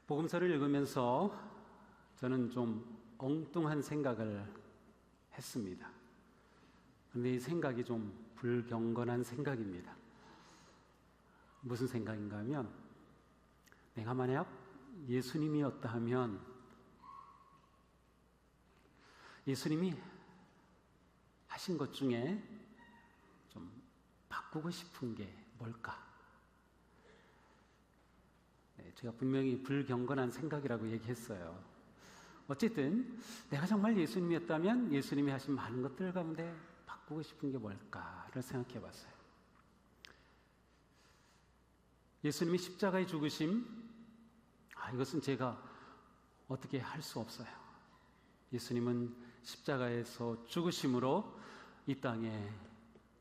복음서를 읽으면서 저는 좀 엉뚱한 생각을 했습니다. 그런데 이 생각이 좀 불경건한 생각입니다. 무슨 생각인가 하면, 내가 만약 예수님이었다 하면 예수님이 하신 것 중에 좀 바꾸고 싶은 게 뭘까? 제가 분명히 불경건한 생각이라고 얘기했어요. 어쨌든 내가 정말 예수님이었다면 예수님이 하신 많은 것들 가운데 바꾸고 싶은 게 뭘까를 생각해 봤어요. 예수님이 십자가에 죽으심, 이것은 제가 어떻게 할 수 없어요. 예수님은 십자가에서 죽으심으로 이 땅에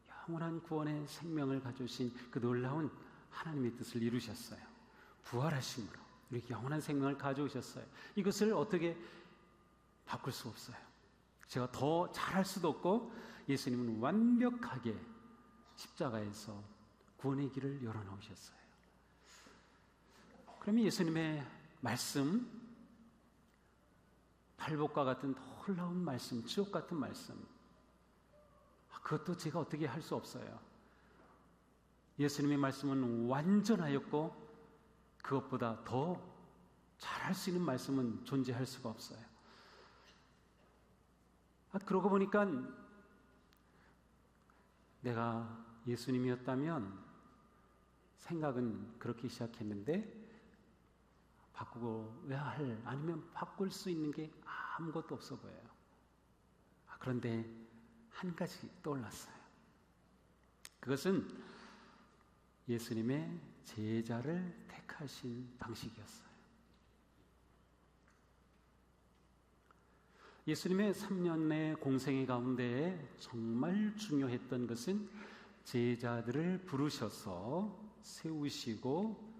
영원한 구원의 생명을 가져오신 그 놀라운 하나님의 뜻을 이루셨어요. 부활하심으로 이렇게 영원한 생명을 가져오셨어요. 이것을 어떻게 바꿀 수 없어요. 제가 더 잘할 수도 없고, 예수님은 완벽하게 십자가에서 구원의 길을 열어놓으셨어요. 그러면 예수님의 말씀, 팔복과 같은 놀라운 말씀, 주옥 같은 말씀, 그것도 제가 어떻게 할 수 없어요. 예수님의 말씀은 완전하였고 그것보다 더 잘할 수 있는 말씀은 존재할 수가 없어요. 그러고 보니까 내가 예수님이었다면 생각은 그렇게 시작했는데, 바꾸고야 할, 아니면 바꿀 수 있는 게 아무것도 없어 보여요. 그런데 한 가지 떠올랐어요. 그것은 예수님의 제자를 택하신 방식이었어요. 예수님의 3년의 공생애 가운데 정말 중요했던 것은 제자들을 부르셔서 세우시고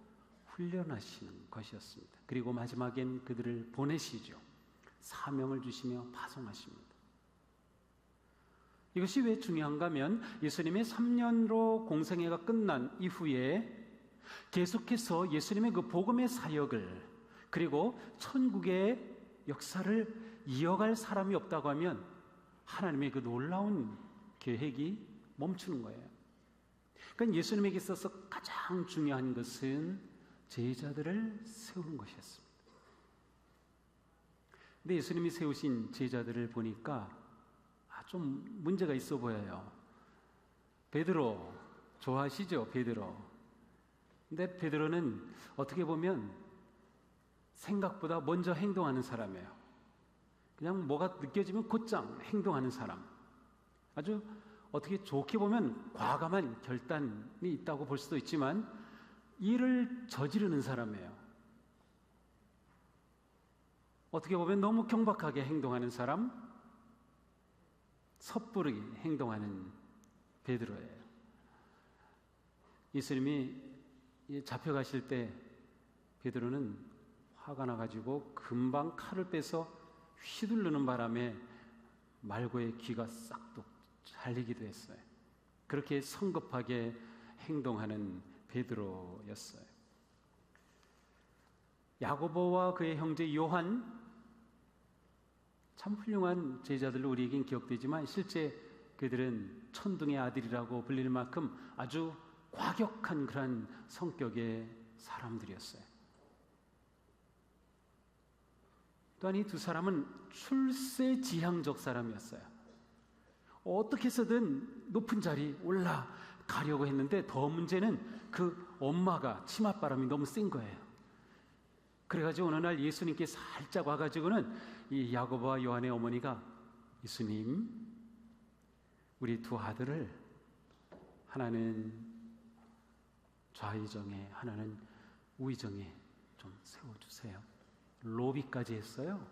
훈련하시는 것이었습니다. 그리고 마지막엔 그들을 보내시죠. 사명을 주시며 파송하십니다. 이것이 왜 중요한가 하면, 예수님의 3년으로 공생애가 끝난 이후에 계속해서 예수님의 그 복음의 사역을, 그리고 천국의 역사를 이어갈 사람이 없다고 하면 하나님의 그 놀라운 계획이 멈추는 거예요. 그러니까 예수님에게 있어서 가장 중요한 것은 제자들을 세우는 것이었습니다. 근데 예수님이 세우신 제자들을 보니까 좀 문제가 있어 보여요. 베드로, 좋아하시죠? 베드로. 근데 베드로는 어떻게 보면 생각보다 먼저 행동하는 사람이에요. 그냥 뭐가 느껴지면 곧장 행동하는 사람. 아주 어떻게 좋게 보면 과감한 결단이 있다고 볼 수도 있지만, 일을 저지르는 사람이에요. 어떻게 보면 너무 경박하게 행동하는 사람, 섣부르게 행동하는 베드로예요. 예수님이 잡혀가실 때 베드로는 화가 나가지고 금방 칼을 빼서 휘두르는 바람에 말고의 귀가 싹둑 잘리기도 했어요. 그렇게 성급하게 행동하는 베드로였어요. 야고보와 그의 형제 요한, 참 훌륭한 제자들로 우리에겐 기억되지만 실제 그들은 천둥의 아들이라고 불릴 만큼 아주 과격한 그러한 성격의 사람들이었어요. 또한 이 두 사람은 출세지향적 사람이었어요. 어떻게 해서든 높은 자리 올라가려고 했는데, 더 문제는 그 엄마가 치맛바람이 너무 센 거예요. 그래가지고 어느 날 예수님께 살짝 와가지고는 이 야고보와 요한의 어머니가, 예수님, 우리 두 아들을 하나는 좌의정에 하나는 우의정에 좀 세워주세요. 로비까지 했어요.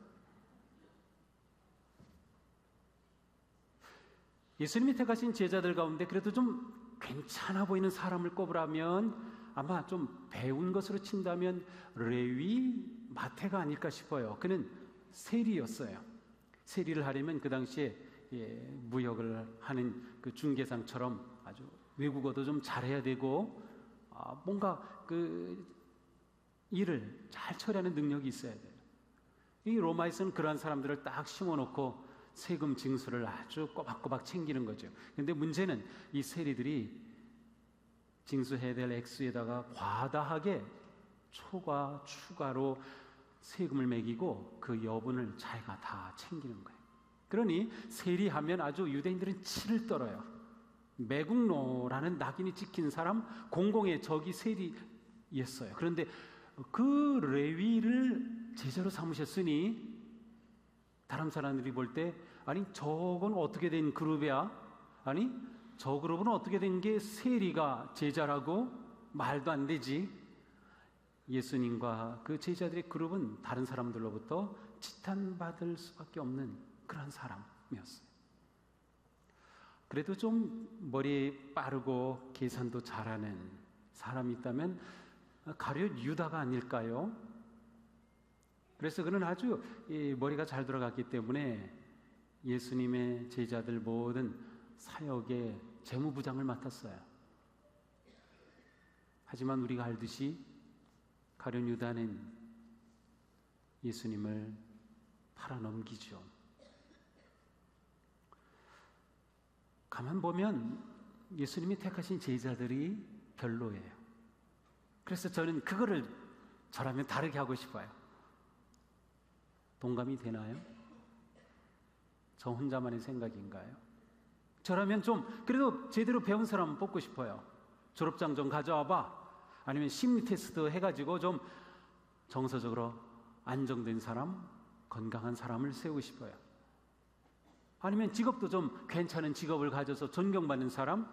예수님이 택하신 제자들 가운데 그래도 좀 괜찮아 보이는 사람을 꼽으라면 아마 좀 배운 것으로 친다면 레위, 마태가 아닐까 싶어요. 그는 세리였어요. 세리를 하려면 그 당시에 무역을 하는 그 중개상처럼 아주 외국어도 좀 잘해야 되고, 뭔가 그 일을 잘 처리하는 능력이 있어야 돼요. 이 로마에서는 그러한 사람들을 딱 심어놓고 세금 징수를 아주 꼬박꼬박 챙기는 거죠. 근데 문제는 이 세리들이 징수해야 될 액수에다가 과다하게 추가로 세금을 매기고 그 여분을 자기가 다 챙기는 거예요. 그러니 세리하면 아주 유대인들은 치를 떨어요. 매국노라는 낙인이 찍힌 사람, 공공의 적이 세리였어요. 그런데 그 레위를 제자로 삼으셨으니 다른 사람들이 볼 때 아니 저건 어떻게 된 그룹이야? 아니 저 그룹은 어떻게 된 게 세리가 제자라고? 말도 안 되지. 예수님과 그 제자들의 그룹은 다른 사람들로부터 지탄받을 수밖에 없는 그런 사람이었어요. 그래도 좀 머리 빠르고 계산도 잘하는 사람이 있다면 가룟 유다가 아닐까요? 그래서 그는 아주 머리가 잘 들어갔기 때문에 예수님의 제자들 모든 사역의 재무부장을 맡았어요. 하지만 우리가 알듯이 가룟 유다는 예수님을 팔아넘기죠. 가만 보면 예수님이 택하신 제자들이 별로예요. 그래서 저는 그거를 저라면 다르게 하고 싶어요. 동감이 되나요? 저 혼자만의 생각인가요? 저라면 좀 그래도 제대로 배운 사람 뽑고 싶어요. 졸업장 좀 가져와 봐. 아니면 심리 테스트 해가지고 좀 정서적으로 안정된 사람, 건강한 사람을 세우고 싶어요. 아니면 직업도 좀 괜찮은 직업을 가져서 존경받는 사람,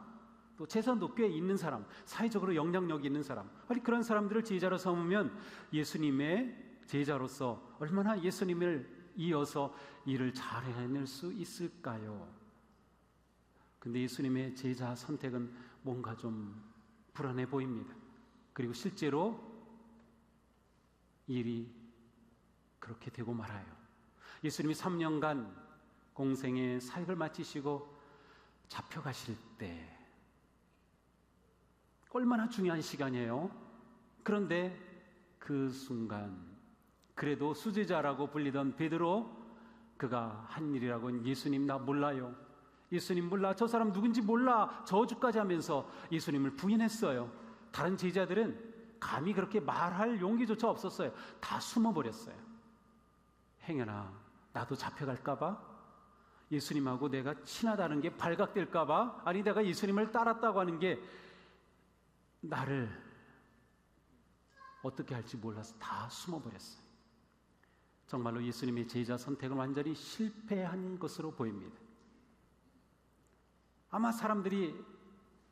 또 재산도 꽤 있는 사람, 사회적으로 영향력이 있는 사람. 아니 그런 사람들을 제자로 삼으면 예수님의 제자로서 얼마나 예수님을 이어서 일을 잘 해낼 수 있을까요? 근데 예수님의 제자 선택은 뭔가 좀 불안해 보입니다. 그리고 실제로 일이 그렇게 되고 말아요. 예수님이 3년간 공생의 사역을 마치시고 잡혀가실 때 얼마나 중요한 시간이에요. 그런데 그 순간 그래도 수제자라고 불리던 베드로, 그가 한 일이라고는 예수님 나 몰라요. 예수님 몰라. 저 사람 누군지 몰라. 저주까지 하면서 예수님을 부인했어요. 다른 제자들은 감히 그렇게 말할 용기조차 없었어요. 다 숨어버렸어요. 행여나 나도 잡혀갈까 봐? 예수님하고 내가 친하다는 게 발각될까 봐? 아니 내가 예수님을 따랐다고 하는 게 나를 어떻게 할지 몰라서 다 숨어버렸어요. 정말로 예수님의 제자 선택은 완전히 실패한 것으로 보입니다. 아마 사람들이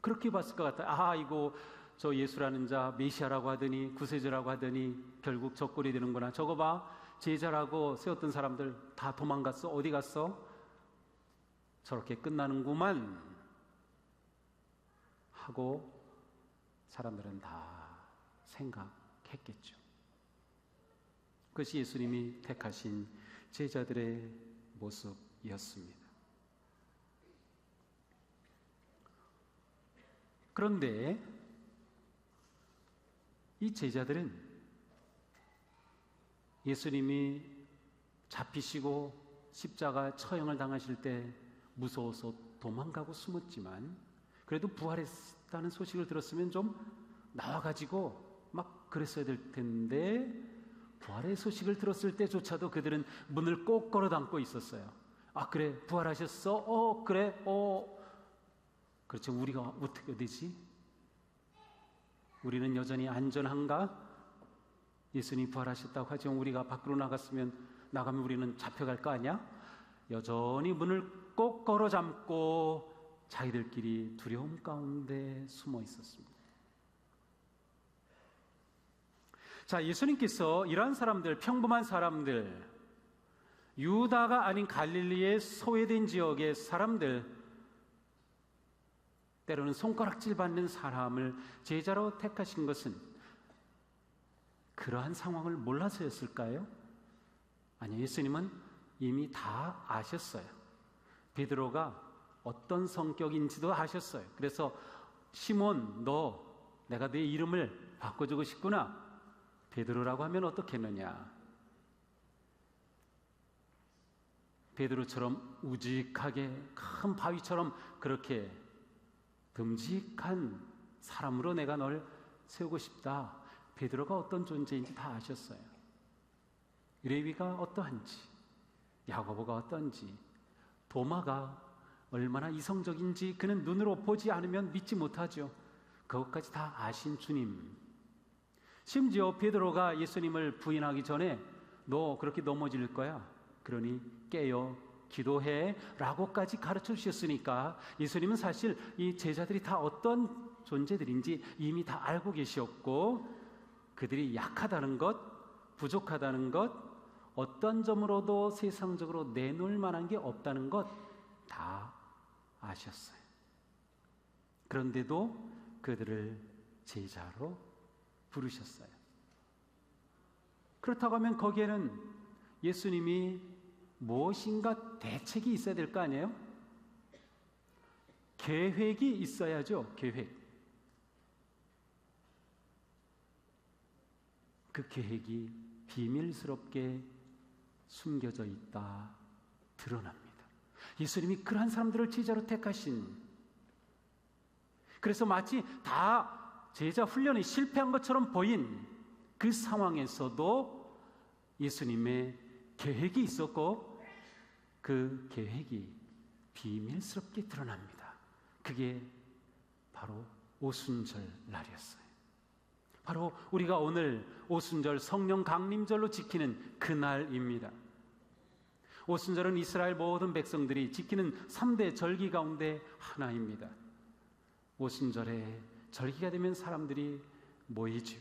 그렇게 봤을 것 같아요. 아, 이거 저 예수라는 자 메시아라고 하더니 구세주라고 하더니 결국 적골이 되는구나. 저거 봐, 제자라고 세웠던 사람들 다 도망갔어. 어디 갔어? 저렇게 끝나는구만 하고 사람들은 다 생각했겠죠. 그것이 예수님이 택하신 제자들의 모습이었습니다. 그런데 이 제자들은 예수님이 잡히시고 십자가 처형을 당하실 때 무서워서 도망가고 숨었지만 그래도 부활했다는 소식을 들었으면 좀 나와가지고 막 그랬어야 될 텐데 부활의 소식을 들었을 때조차도 그들은 문을 꼭 걸어 담고 있었어요. 아 그래 부활하셨어? 그래 그렇죠. 우리가 어떻게 되지? 우리는 여전히 안전한가? 예수님이 부활하셨다고 하지만 우리가 밖으로 나가면 우리는 잡혀갈 거 아니야? 여전히 문을 꼭 걸어 잠고 자기들끼리 두려움 가운데 숨어 있었습니다. 자, 예수님께서 이러한 사람들, 평범한 사람들, 유다가 아닌 갈릴리의 소외된 지역의 사람들, 때로는 손가락질 받는 사람을 제자로 택하신 것은 그러한 상황을 몰라서였을까요? 아니요, 예수님은 이미 다 아셨어요. 베드로가 어떤 성격인지도 아셨어요. 그래서 시몬, 너 내가 네 이름을 바꿔주고 싶구나. 베드로라고 하면 어떻겠느냐? 베드로처럼 우직하게 큰 바위처럼 그렇게 듬직한 사람으로 내가 널 세우고 싶다. 베드로가 어떤 존재인지 다 아셨어요. 레위가 어떠한지, 야고보가 어떤지, 도마가 얼마나 이성적인지 그는 눈으로 보지 않으면 믿지 못하죠. 그것까지 다 아신 주님. 심지어 베드로가 예수님을 부인하기 전에 너 그렇게 넘어질 거야. 그러니 깨어 기도해 라고까지 가르쳐 주셨으니까 예수님은 사실 이 제자들이 다 어떤 존재들인지 이미 다 알고 계셨고, 그들이 약하다는 것, 부족하다는 것, 어떤 점으로도 세상적으로 내놓을 만한 게 없다는 것 다 아셨어요. 그런데도 그들을 제자로 부르셨어요. 그렇다고 하면 거기에는 예수님이 무엇인가 대책이 있어야 될 거 아니에요? 계획이 있어야죠. 계획. 그 계획이 비밀스럽게 숨겨져 있다 드러납니다. 예수님이 그러한 사람들을 제자로 택하신, 그래서 마치 다 제자 훈련이 실패한 것처럼 보인 그 상황에서도 예수님의 계획이 있었고 그 계획이 비밀스럽게 드러납니다. 그게 바로 오순절 날이었어요. 바로 우리가 오늘 오순절 성령 강림절로 지키는 그날입니다. 오순절은 이스라엘 모든 백성들이 지키는 3대 절기 가운데 하나입니다. 오순절에 절기가 되면 사람들이 모이지요.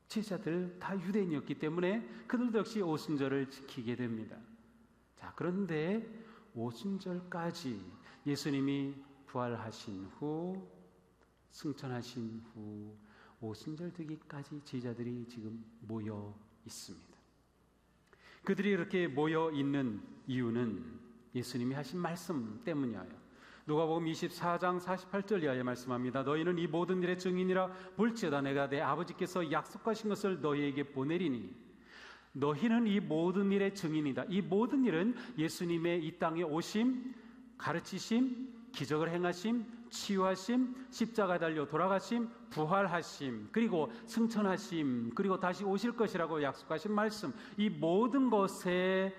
제자들 다 유대인이었기 때문에 그들도 역시 오순절을 지키게 됩니다. 자, 그런데 오순절까지 예수님이 부활하신 후, 승천하신 후 오순절 되기까지 제자들이 지금 모여 있습니다. 그들이 이렇게 모여 있는 이유는 예수님이 하신 말씀 때문이에요. 누가복음 24장 48절 이하에 말씀합니다. 너희는 이 모든 일의 증인이라 볼지어다 내가 내 아버지께서 약속하신 것을 너희에게 보내리니. 너희는 이 모든 일의 증인이다. 이 모든 일은 예수님의 이 땅에 오심, 가르치심, 기적을 행하심, 치유하심, 십자가에 달려 돌아가심, 부활하심, 그리고 승천하심, 그리고 다시 오실 것이라고 약속하신 말씀, 이 모든 것의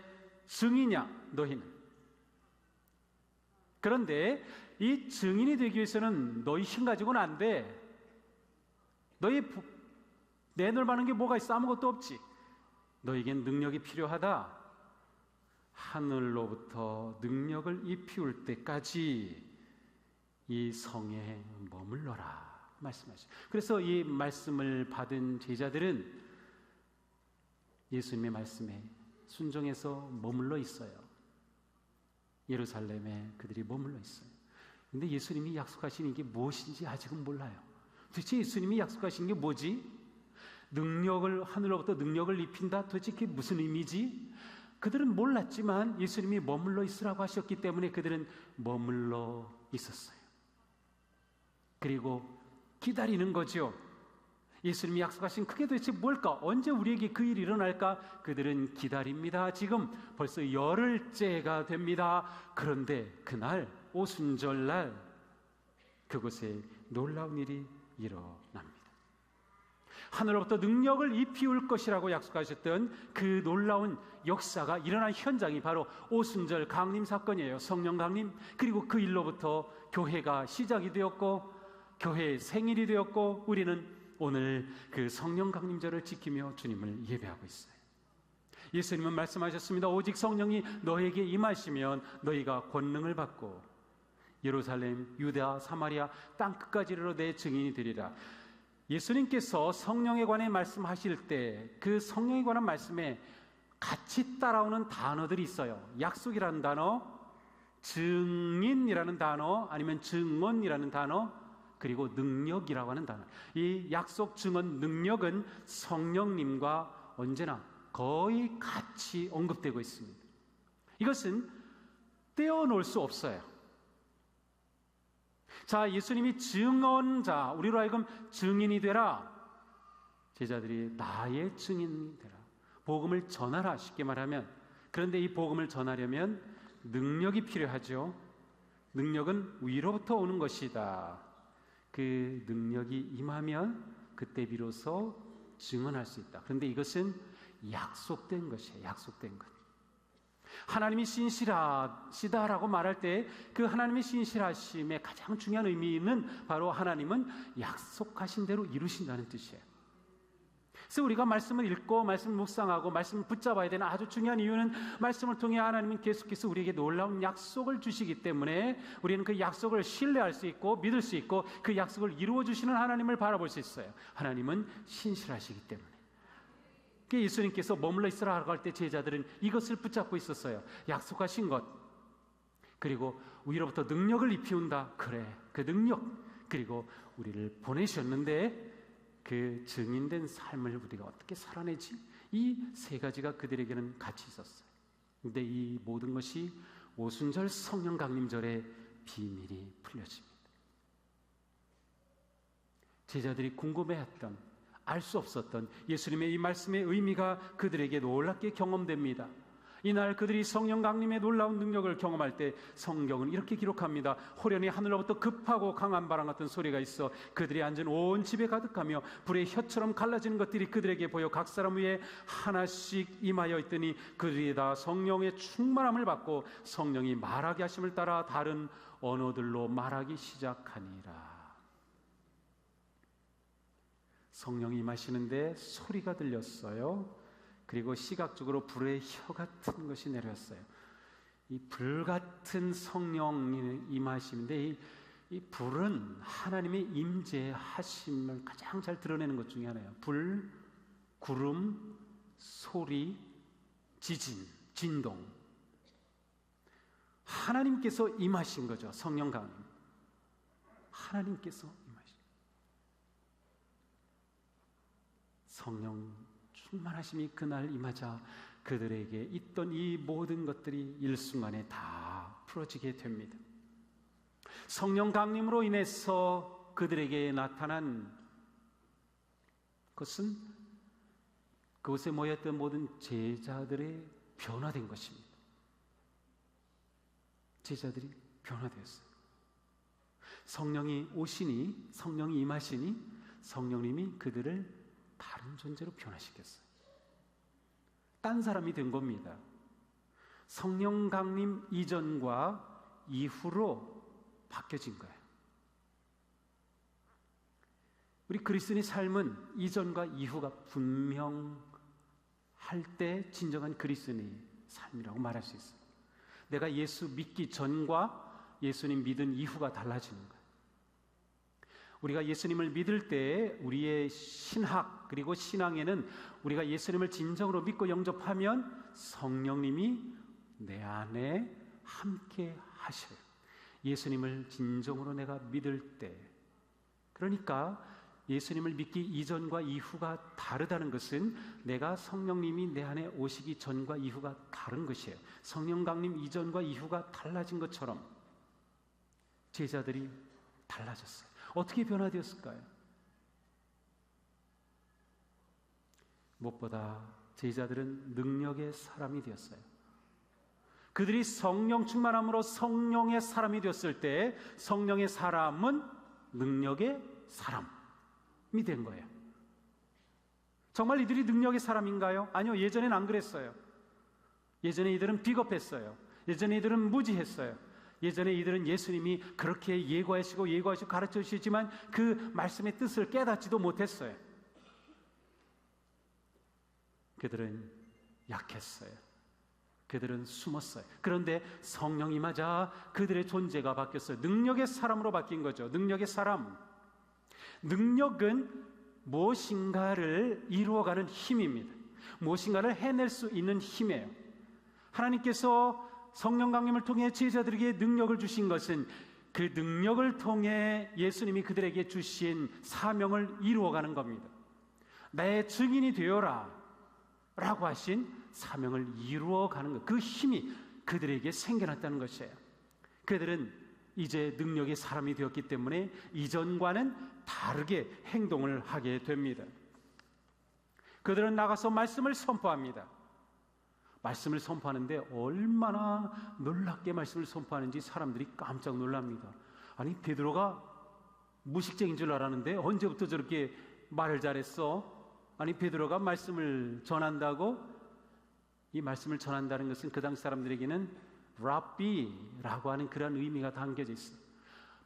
증인이야 너희는. 그런데 이 증인이 되기 위해서는 너희 힘 가지고는 안 돼. 너희 내놓을 만한 게 뭐가 있어? 아무것도 없지. 너에겐 능력이 필요하다. 하늘로부터 능력을 입히울 때까지 이 성에 머물러라 말씀하시죠. 그래서 이 말씀을 받은 제자들은 예수님의 말씀에 순종해서 머물러 있어요. 예루살렘에 그들이 머물러 있어요. 그런데 예수님이 약속하신 이게 무엇인지 아직은 몰라요. 도대체 예수님이 약속하신 게 뭐지? 하늘로부터 능력을 입힌다? 도대체 그게 무슨 의미지? 그들은 몰랐지만 예수님이 머물러 있으라고 하셨기 때문에 그들은 머물러 있었어요. 그리고 기다리는 거죠. 예수님이 약속하신 그게 도대체 뭘까? 언제 우리에게 그 일이 일어날까? 그들은 기다립니다. 지금 벌써 열흘째가 됩니다. 그런데 그날 오순절날 그곳에 놀라운 일이 일어납니다. 하늘로부터 능력을 입히울 것이라고 약속하셨던 그 놀라운 역사가 일어난 현장이 바로 오순절 강림 사건이에요. 성령 강림. 그리고 그 일로부터 교회가 시작이 되었고 교회의 생일이 되었고 우리는 오늘 그 성령 강림절을 지키며 주님을 예배하고 있어요. 예수님은 말씀하셨습니다. 오직 성령이 너에게 임하시면 너희가 권능을 받고 예루살렘, 유대아, 사마리아 땅 끝까지 이르러 내 증인이 되리라. 예수님께서 성령에 관해 말씀하실 때 그 성령에 관한 말씀에 같이 따라오는 단어들이 있어요. 약속이라는 단어, 증인이라는 단어, 아니면 증언이라는 단어, 그리고 능력이라고 하는 단어. 이 약속, 증언, 능력은 성령님과 언제나 거의 같이 언급되고 있습니다. 이것은 떼어놓을 수 없어요. 자, 예수님이 증언자, 우리로 하여금 증인이 되라. 제자들이 나의 증인이 되라. 복음을 전하라, 쉽게 말하면. 그런데 이 복음을 전하려면 능력이 필요하죠. 능력은 위로부터 오는 것이다. 그 능력이 임하면 그때 비로소 증언할 수 있다. 그런데 이것은 약속된 것이에요. 약속된 것. 하나님이 신실하시다라고 말할 때 그 하나님의 신실하심의 가장 중요한 의미는 바로 하나님은 약속하신 대로 이루신다는 뜻이에요. 그래서 우리가 말씀을 읽고 말씀을 묵상하고 말씀을 붙잡아야 되는 아주 중요한 이유는 말씀을 통해 하나님은 계속해서 우리에게 놀라운 약속을 주시기 때문에 우리는 그 약속을 신뢰할 수 있고 믿을 수 있고 그 약속을 이루어 주시는 하나님을 바라볼 수 있어요. 하나님은 신실하시기 때문에. 예수님께서 머물러 있으라고 할 때 제자들은 이것을 붙잡고 있었어요. 약속하신 것, 그리고 위로부터 능력을 입히운다. 그래, 그 능력, 그리고 우리를 보내셨는데 그 증인된 삶을 우리가 어떻게 살아내지? 이 세 가지가 그들에게는 같이 있었어요. 그런데 이 모든 것이 오순절 성령 강림절의 비밀이 풀려집니다. 제자들이 궁금해했던, 알 수 없었던 예수님의 이 말씀의 의미가 그들에게 놀랍게 경험됩니다. 이날 그들이 성령 강림의 놀라운 능력을 경험할 때 성경은 이렇게 기록합니다. 호련히 하늘로부터 급하고 강한 바람 같은 소리가 있어 그들이 앉은 온 집에 가득하며 불의 혀처럼 갈라지는 것들이 그들에게 보여 각 사람 위에 하나씩 임하여 있더니 그들이 다 성령의 충만함을 받고 성령이 말하게 하심을 따라 다른 언어들로 말하기 시작하니라. 성령이 임하시는데 소리가 들렸어요. 그리고 시각적으로 불의 혀 같은 것이 내렸어요. 이 불 같은 성령이 임하심인데 이 불은 하나님의 임재하심을 가장 잘 드러내는 것 중에 하나예요. 불, 구름, 소리, 지진, 진동. 하나님께서 임하신 거죠. 성령 강림. 하나님께서 임하신. 성령 충만하심이 그날 임하자 그들에게 있던 이 모든 것들이 일순간에 다 풀어지게 됩니다. 성령 강림으로 인해서 그들에게 나타난 것은 그곳에 모였던 모든 제자들의 변화된 것입니다. 제자들이 변화되었어요. 성령이 오시니, 성령이 임하시니 성령님이 그들을 다른 존재로 변화시켰어요. 딴 사람이 된 겁니다. 성령 강림 이전과 이후로 바뀌어진 거예요. 우리 그리스도인의 삶은 이전과 이후가 분명할 때 진정한 그리스도인의 삶이라고 말할 수 있어요. 내가 예수 믿기 전과 예수님 믿은 이후가 달라지는 거예요. 우리가 예수님을 믿을 때 우리의 신학 그리고 신앙에는 우리가 예수님을 진정으로 믿고 영접하면 성령님이 내 안에 함께 하셔요. 예수님을 진정으로 내가 믿을 때, 그러니까 예수님을 믿기 이전과 이후가 다르다는 것은 내가 성령님이 내 안에 오시기 전과 이후가 다른 것이에요. 성령 강림 이전과 이후가 달라진 것처럼 제자들이 달라졌어요. 어떻게 변화되었을까요? 무엇보다 제자들은 능력의 사람이 되었어요. 그들이 성령 충만함으로 성령의 사람이 되었을 때 성령의 사람은 능력의 사람이 된 거예요. 정말 이들이 능력의 사람인가요? 아니요, 예전엔 안 그랬어요. 예전에 이들은 비겁했어요. 예전에 이들은 무지했어요. 예전에 이들은 예수님이 그렇게 예고하시고 가르쳐 주시지만 그 말씀의 뜻을 깨닫지도 못했어요. 그들은 약했어요. 그들은 숨었어요. 그런데 성령이 임하자 그들의 존재가 바뀌었어요. 능력의 사람으로 바뀐 거죠. 능력의 사람. 능력은 무엇인가를 이루어가는 힘입니다. 무엇인가를 해낼 수 있는 힘이에요. 하나님께서 성령 강림을 통해 제자들에게 능력을 주신 것은 그 능력을 통해 예수님이 그들에게 주신 사명을 이루어가는 겁니다. 나의 증인이 되어라 라고 하신 사명을 이루어가는 것, 그 힘이 그들에게 생겨났다는 것이에요. 그들은 이제 능력의 사람이 되었기 때문에 이전과는 다르게 행동을 하게 됩니다. 그들은 나가서 말씀을 선포합니다. 말씀을 선포하는데 얼마나 놀랍게 말씀을 선포하는지 사람들이 깜짝 놀랍니다. 아니, 베드로가 무식쟁인 줄 알았는데 언제부터 저렇게 말을 잘했어? 아니, 베드로가 말씀을 전한다고? 이 말씀을 전한다는 것은 그 당시 사람들에게는 랍비라고 하는 그런 의미가 담겨져 있어.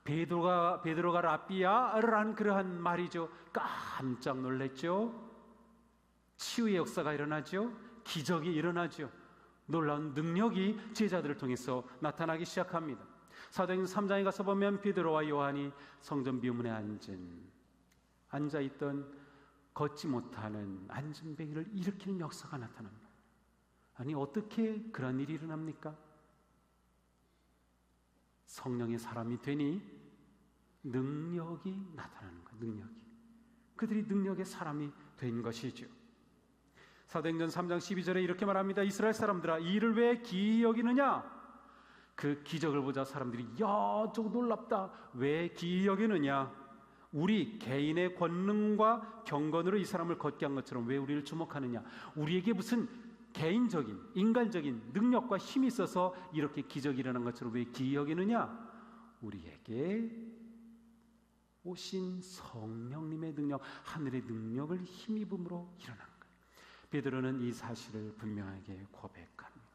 베드로가 랍비야? 라는 그러한 말이죠. 깜짝 놀랐죠. 치유의 역사가 일어나죠. 기적이 일어나죠. 놀라운 능력이 제자들을 통해서 나타나기 시작합니다. 사도행전 3장에 가서 보면 베드로와 요한이 성전 비문에 앉아있던 걷지 못하는 안진뱅이를 일으키는 역사가 나타납니다. 아니, 어떻게 그런 일이 일어납니까? 성령의 사람이 되니 능력이 나타나는 거예요. 능력이. 그들이 능력의 사람이 된 것이죠. 사도행전 3장 12절에 이렇게 말합니다. 이스라엘 사람들아, 이 일을 왜 기이히 여기느냐? 그 기적을 보자 사람들이 야, 저거 놀랍다. 왜 기이히 여기느냐? 우리 개인의 권능과 경건으로 이 사람을 걷게 한 것처럼 왜 우리를 주목하느냐? 우리에게 무슨 개인적인, 인간적인 능력과 힘이 있어서 이렇게 기적이 일어난 것처럼 왜 기이히 여기느냐? 우리에게 오신 성령님의 능력, 하늘의 능력을 힘입음으로 일어난 거예요. 베드로는 이 사실을 분명하게 고백합니다.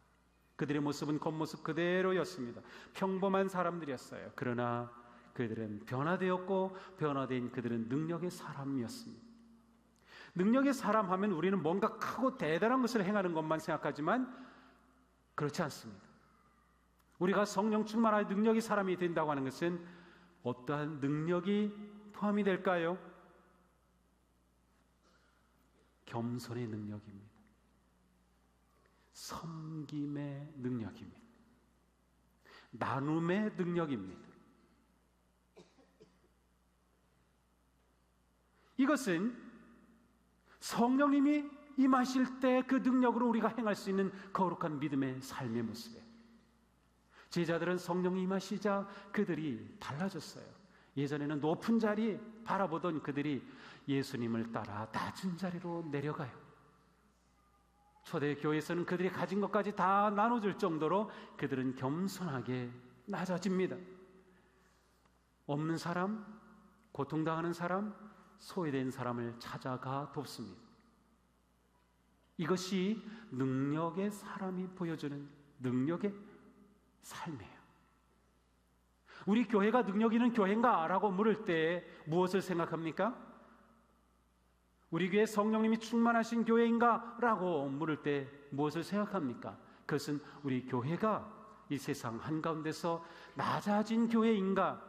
그들의 모습은 겉모습 그대로였습니다. 평범한 사람들이었어요. 그러나 그들은 변화되었고 변화된 그들은 능력의 사람이었습니다. 능력의 사람 하면 우리는 뭔가 크고 대단한 것을 행하는 것만 생각하지만 그렇지 않습니다. 우리가 성령 충만한 능력의 사람이 된다고 하는 것은 어떠한 능력이 포함이 될까요? 겸손의 능력입니다. 섬김의 능력입니다. 나눔의 능력입니다. 이것은 성령님이 임하실 때 그 능력으로 우리가 행할 수 있는 거룩한 믿음의 삶의 모습이에요. 제자들은 성령이 임하시자 그들이 달라졌어요. 예전에는 높은 자리 바라보던 그들이 예수님을 따라 낮은 자리로 내려가요. 초대교회에서는 그들이 가진 것까지 다 나눠줄 정도로 그들은 겸손하게 낮아집니다. 없는 사람, 고통당하는 사람, 소외된 사람을 찾아가 돕습니다. 이것이 능력의 사람이 보여주는 능력의 삶이에요. 우리 교회가 능력 있는 교회인가? 라고 물을 때 무엇을 생각합니까? 우리 교회 성령님이 충만하신 교회인가? 라고 물을 때 무엇을 생각합니까? 그것은 우리 교회가 이 세상 한가운데서 낮아진 교회인가?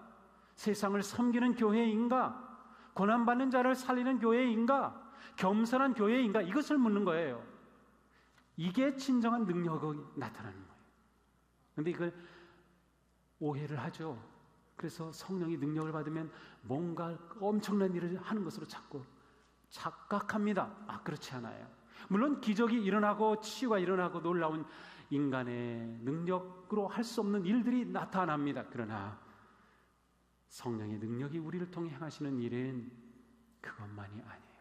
세상을 섬기는 교회인가? 고난받는 자를 살리는 교회인가? 겸손한 교회인가? 이것을 묻는 거예요. 이게 진정한 능력이 나타나는 거예요. 그런데 이걸 오해를 하죠. 그래서 성령이 능력을 받으면 뭔가 엄청난 일을 하는 것으로 자꾸 착각합니다. 그렇지 않아요. 물론 기적이 일어나고 치유가 일어나고 놀라운 인간의 능력으로 할 수 없는 일들이 나타납니다. 그러나 성령의 능력이 우리를 통해 행하시는 일은 그것만이 아니에요.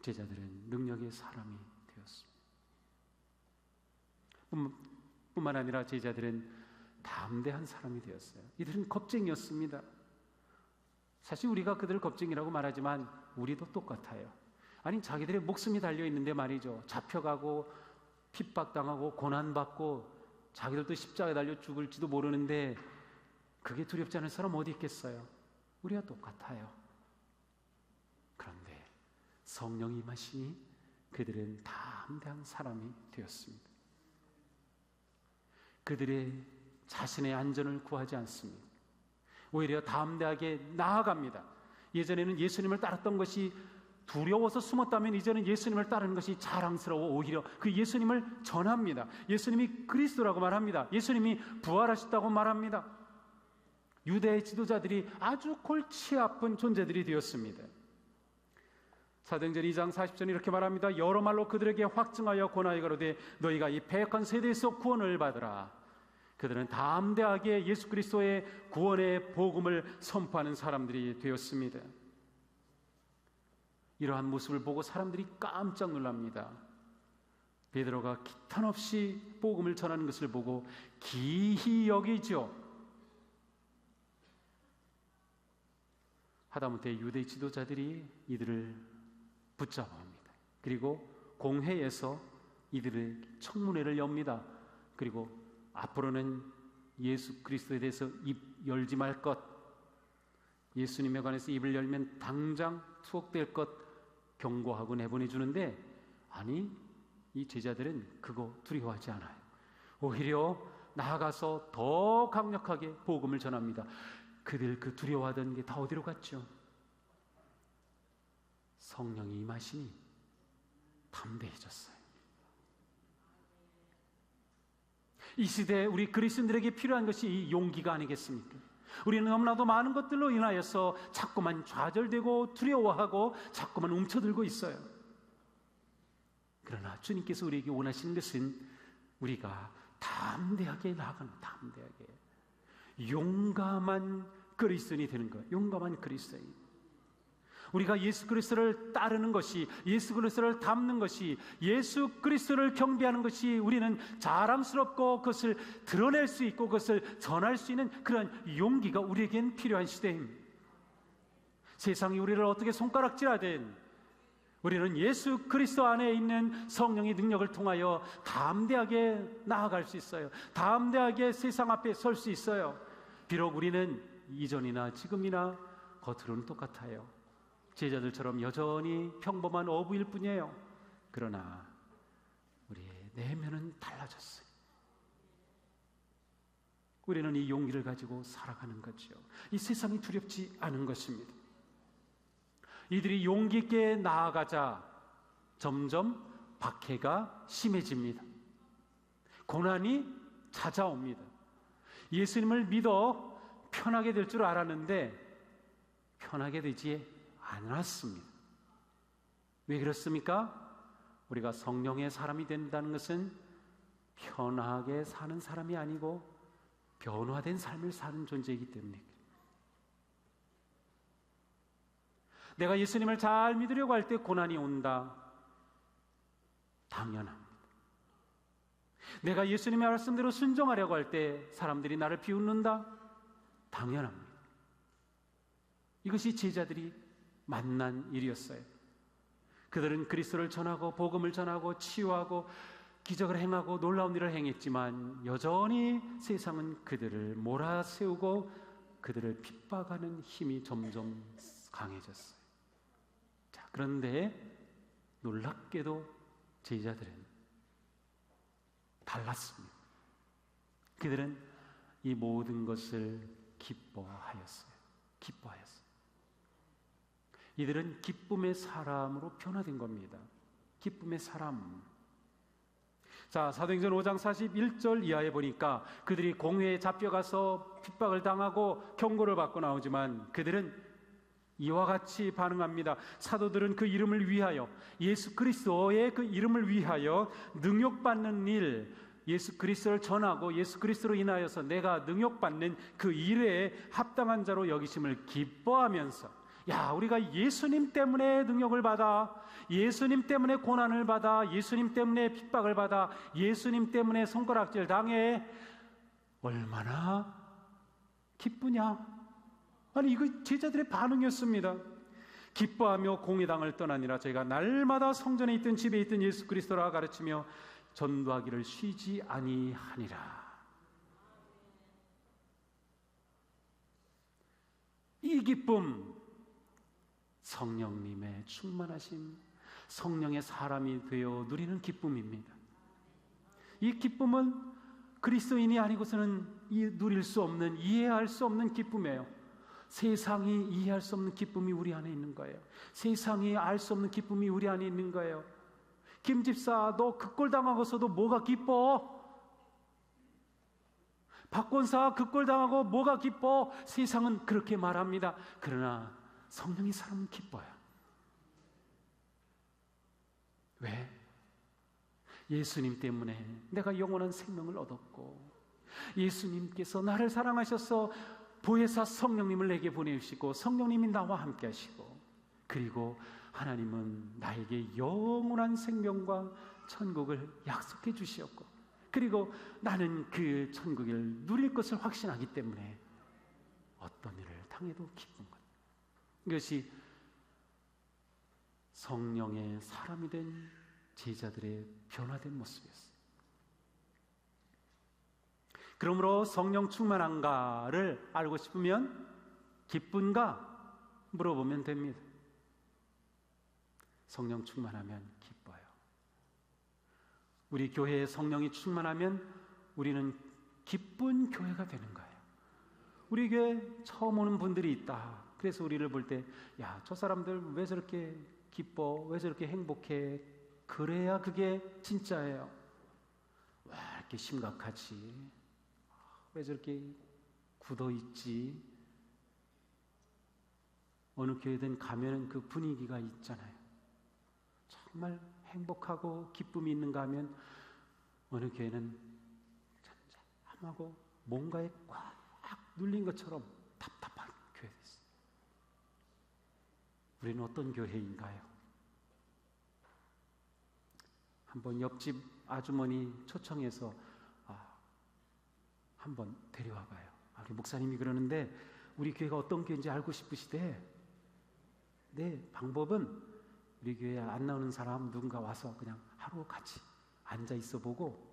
제자들은 능력의 사람이 되었습니다. 뿐만 아니라 제자들은 담대한 사람이 되었어요. 이들은 겁쟁이였습니다. 사실 우리가 그들을 겁쟁이라고 말하지만 우리도 똑같아요. 아니, 자기들의 목숨이 달려있는데 말이죠. 잡혀가고 핍박당하고 고난받고 자기들도 십자가에 달려 죽을지도 모르는데 그게 두렵지 않을 사람 어디 있겠어요? 우리가 똑같아요. 그런데 성령이 임하시니 그들은 담대한 사람이 되었습니다. 그들의 자신의 안전을 구하지 않습니다. 오히려 담대하게 나아갑니다. 예전에는 예수님을 따랐던 것이 두려워서 숨었다면 이제는 예수님을 따르는 것이 자랑스러워 오히려 그 예수님을 전합니다. 예수님이 그리스도라고 말합니다. 예수님이 부활하셨다고 말합니다. 유대의 지도자들이 아주 골치 아픈 존재들이 되었습니다. 사도행전 2장 40절에 이렇게 말합니다. 여러 말로 그들에게 확증하여 권하여 가로되 너희가 이 패역한 세대에서 구원을 받으라. 그들은 담대하게 예수 그리스도의 구원의 복음을 선포하는 사람들이 되었습니다. 이러한 모습을 보고 사람들이 깜짝 놀랍니다. 베드로가 기탄 없이 복음을 전하는 것을 보고 기히 여기죠. 하다못해 유대 지도자들이 이들을 붙잡아옵니다. 그리고 공회에서 이들의 청문회를 엽니다. 그리고 앞으로는 예수 그리스도에 대해서 입 열지 말 것, 예수님에 관해서 입을 열면 당장 투옥될 것 경고하고 내보내주는데, 아니, 이 제자들은 그거 두려워하지 않아요. 오히려 나아가서 더 강력하게 복음을 전합니다. 그들 그 두려워하던 게 다 어디로 갔죠? 성령이 임하시니 담대해졌어요. 이 시대에 우리 그리스도인들에게 필요한 것이 이 용기가 아니겠습니까? 우리는 너무나도 많은 것들로 인하여서 자꾸만 좌절되고 두려워하고 자꾸만 움켜들고 있어요. 그러나 주님께서 우리에게 원하시는 것은 우리가 담대하게 나아가는, 담대하게 용감한 그리스도인이 되는 거예요. 용감한 그리스도인. 우리가 예수 그리스도를 따르는 것이, 예수 그리스도를 닮는 것이, 예수 그리스도를 경배하는 것이 우리는 자랑스럽고 그것을 드러낼 수 있고 그것을 전할 수 있는 그런 용기가 우리에겐 필요한 시대입니다. 세상이 우리를 어떻게 손가락질하든 우리는 예수 그리스도 안에 있는 성령의 능력을 통하여 담대하게 나아갈 수 있어요. 담대하게 세상 앞에 설 수 있어요. 비록 우리는 이전이나 지금이나 겉으로는 똑같아요. 제자들처럼 여전히 평범한 어부일 뿐이에요. 그러나 우리의 내면은 달라졌어요. 우리는 이 용기를 가지고 살아가는 거죠. 이 세상이 두렵지 않은 것입니다. 이들이 용기 있게 나아가자 점점 박해가 심해집니다. 고난이 찾아옵니다. 예수님을 믿어 편하게 될 줄 알았는데 편하게 되지 않았습니다. 왜 그렇습니까? 우리가 성령의 사람이 된다는 것은 편하게 사는 사람이 아니고 변화된 삶을 사는 존재이기 때문에, 내가 예수님을 잘 믿으려고 할 때 고난이 온다. 당연합니다. 내가 예수님의 말씀대로 순종하려고 할 때 사람들이 나를 비웃는다. 당연합니다. 이것이 제자들이 만난 일이었어요. 그들은 그리스도를 전하고 복음을 전하고 치유하고 기적을 행하고 놀라운 일을 행했지만 여전히 세상은 그들을 몰아세우고 그들을 핍박하는 힘이 점점 강해졌어요. 자, 그런데 놀랍게도 제자들은 달랐습니다. 그들은 이 모든 것을 기뻐하였어요. 이들은 기쁨의 사람으로 변화된 겁니다. 기쁨의 사람. 자, 사도행전 5장 41절 이하에 보니까 그들이 공회에 잡혀가서 핍박을 당하고 경고를 받고 나오지만 그들은 이와 같이 반응합니다. 사도들은 그 이름을 위하여, 예수 그리스도의 그 이름을 위하여 능욕받는 일, 예수 그리스도를 전하고 예수 그리스도로 인하여서 내가 능욕받는 그 일에 합당한 자로 여기심을 기뻐하면서, 야, 우리가 예수님 때문에 능력을 받아, 예수님 때문에 고난을 받아, 예수님 때문에 핍박을 받아, 예수님 때문에 손가락질 당해, 얼마나 기쁘냐? 아니, 이거 제자들의 반응이었습니다. 기뻐하며 공회당을 떠나니라 저희가 날마다 성전에 있던 집에 있던 예수 그리스도라 가르치며 전도하기를 쉬지 아니하니라. 이 기쁨, 성령님의 충만하심, 성령의 사람이 되어 누리는 기쁨입니다. 이 기쁨은 그리스도인이 아니고서는 누릴 수 없는, 이해할 수 없는 기쁨이에요. 세상이 이해할 수 없는 기쁨이 우리 안에 있는 거예요. 세상이 알 수 없는 기쁨이 우리 안에 있는 거예요. 김 집사, 너 그 꼴 당하고서도 뭐가 기뻐? 박 권사, 그 꼴 당하고 뭐가 기뻐? 세상은 그렇게 말합니다. 그러나 성령의 사람은 기뻐요. 왜? 예수님 때문에 내가 영원한 생명을 얻었고, 예수님께서 나를 사랑하셔서 보혜사 성령님을 내게 보내주시고 성령님이 나와 함께 하시고, 그리고 하나님은 나에게 영원한 생명과 천국을 약속해 주시었고, 그리고 나는 그 천국을 누릴 것을 확신하기 때문에 어떤 일을 당해도 기쁜 것. 이것이 성령의 사람이 된 제자들의 변화된 모습이었어요. 그러므로 성령 충만한가를 알고 싶으면 기쁜가 물어보면 됩니다. 성령 충만하면 기뻐요. 우리 교회에 성령이 충만하면 우리는 기쁜 교회가 되는 거예요. 우리 교회 처음 오는 분들이 있다. 그래서 우리를 볼 때, 야, 저 사람들 왜 저렇게 기뻐? 왜 저렇게 행복해? 그래야 그게 진짜예요. 왜 이렇게 심각하지? 왜 저렇게 굳어있지? 어느 교회든 가면은 그 분위기가 있잖아요. 정말 행복하고 기쁨이 있는가 하면 어느 교회는 잠잠하고 뭔가에 꽉 눌린 것처럼 답답한 교회 됐어요. 우리는 어떤 교회인가요? 한번 옆집 아주머니 초청해서 한번 데려와봐요. 우리 목사님이 그러는데 우리 교회가 어떤 교회인지 알고 싶으시대. 네, 방법은 우리 교회에 안 나오는 사람 누군가 와서 그냥 하루 같이 앉아 있어 보고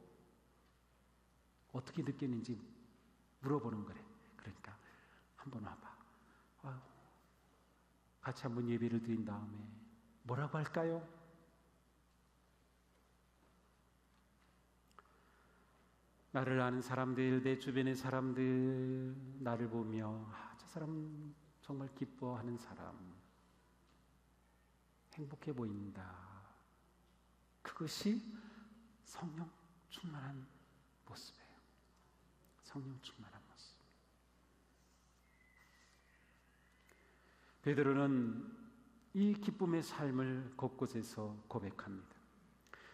어떻게 느꼈는지 물어보는 거래. 그러니까 한번 와봐. 같이 한번 예배를 드린 다음에 뭐라고 할까요? 나를 아는 사람들, 내 주변의 사람들 나를 보며 저 사람 정말 기뻐하는 사람, 행복해 보인다. 그것이 성령 충만한 모습이에요. 성령 충만한 모습. 베드로는 이 기쁨의 삶을 곳곳에서 고백합니다.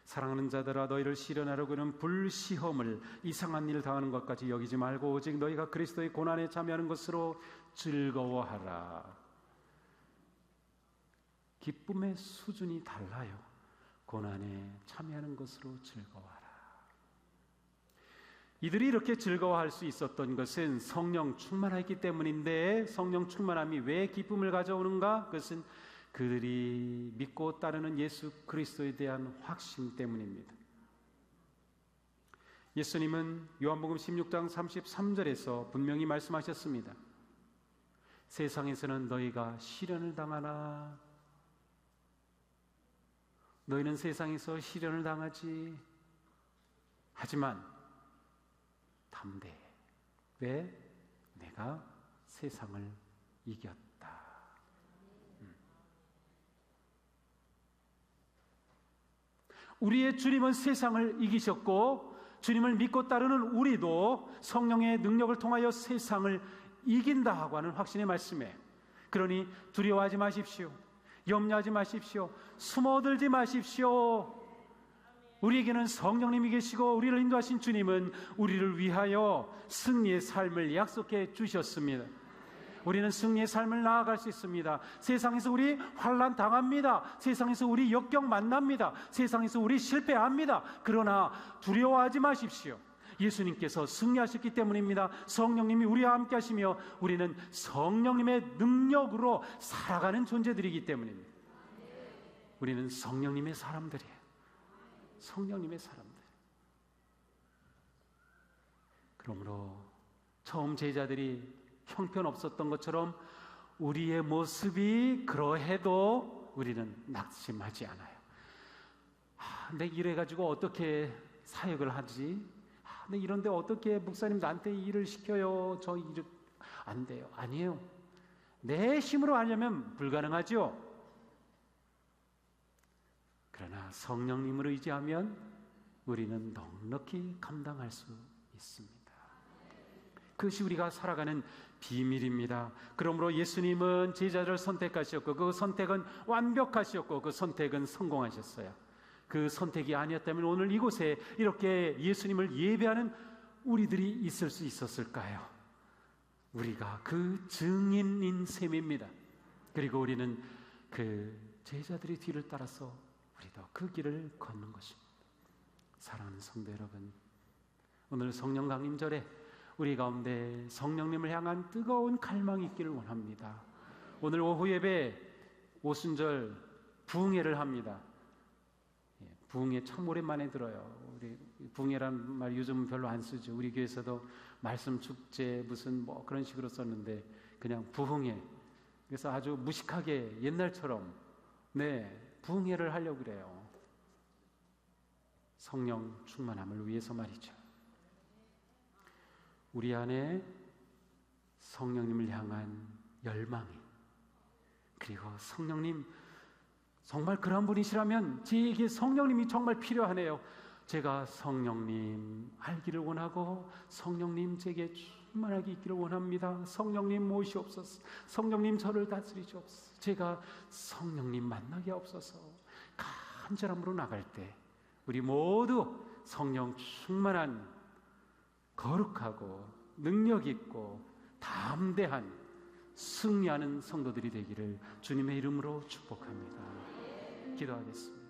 사랑하는 자들아, 너희를 시련하려고 하는 불시험을 이상한 일을 당하는 것까지 여기지 말고 오직 너희가 그리스도의 고난에 참여하는 것으로 즐거워하라. 기쁨의 수준이 달라요. 고난에 참여하는 것으로 즐거워하라. 이들이 이렇게 즐거워할 수 있었던 것은 성령 충만했기 때문인데, 성령 충만함이 왜 기쁨을 가져오는가? 그것은 그들이 믿고 따르는 예수 그리스도에 대한 확신 때문입니다. 예수님은 요한복음 16장 33절에서 분명히 말씀하셨습니다. 세상에서는 너희가 시련을 당하나, 너희는 세상에서 시련을 당하지. 하지만 담대해. 왜? 내가 세상을 이겼다. 우리의 주님은 세상을 이기셨고, 주님을 믿고 따르는 우리도 성령의 능력을 통하여 세상을 이긴다고 하는 확신의 말씀에, 그러니 두려워하지 마십시오. 염려하지 마십시오. 숨어들지 마십시오. 우리에게는 성령님이 계시고 우리를 인도하신 주님은 우리를 위하여 승리의 삶을 약속해 주셨습니다. 우리는 승리의 삶을 나아갈 수 있습니다. 세상에서 우리 환난 당합니다. 세상에서 우리 역경 만납니다. 세상에서 우리 실패합니다. 그러나 두려워하지 마십시오. 예수님께서 승리하셨기 때문입니다. 성령님이 우리와 함께 하시며 우리는 성령님의 능력으로 살아가는 존재들이기 때문입니다. 우리는 성령님의 사람들이에요. 성령님의 사람들. 그러므로 처음 제자들이 형편없었던 것처럼 우리의 모습이 그러해도 우리는 낙심하지 않아요. 내 이래가지고 어떻게 사역을 하지? 내 이런데 어떻게 목사님 나한테 일을 시켜요? 저 일 안 돼요. 아니에요. 내 힘으로 하려면 불가능하죠. 그러나 성령님을 의지하면 우리는 넉넉히 감당할 수 있습니다. 그것이 우리가 살아가는 비밀입니다. 그러므로 예수님은 제자를 선택하셨고 그 선택은 완벽하셨고 그 선택은 성공하셨어요. 그 선택이 아니었다면 오늘 이곳에 이렇게 예수님을 예배하는 우리들이 있을 수 있었을까요? 우리가 그 증인인 셈입니다. 그리고 우리는 그 제자들이 뒤를 따라서 우리도 그 길을 걷는 것입니다. 사랑하는 성도 여러분, 오늘 성령 강림절에 우리 가운데 성령님을 향한 뜨거운 갈망이 있기를 원합니다. 오늘 오후 예배 오순절 부흥회를 합니다. 부흥회 참 오랜만에 들어요. 우리 부흥회란 말 요즘은 별로 안 쓰죠. 우리 교회에서도 말씀 축제 무슨 뭐 그런 식으로 썼는데 그냥 부흥회. 그래서 아주 무식하게 옛날처럼 부흥회를 하려고 그래요. 성령 충만함을 위해서 말이죠. 우리 안에 성령님을 향한 열망이, 그리고 성령님 정말 그런 분이시라면 제게 성령님이 정말 필요하네요. 제가 성령님 알기를 원하고 성령님 제게 충만하게 있기를 원합니다. 성령님 모시옵소서. 성령님 저를 다스리시옵소서. 제가 성령님 만나게 하옵소서. 간절함으로 나갈 때 우리 모두 성령 충만한 거룩하고 능력 있고 담대한 승리하는 성도들이 되기를 주님의 이름으로 축복합니다. 기도하겠습니다.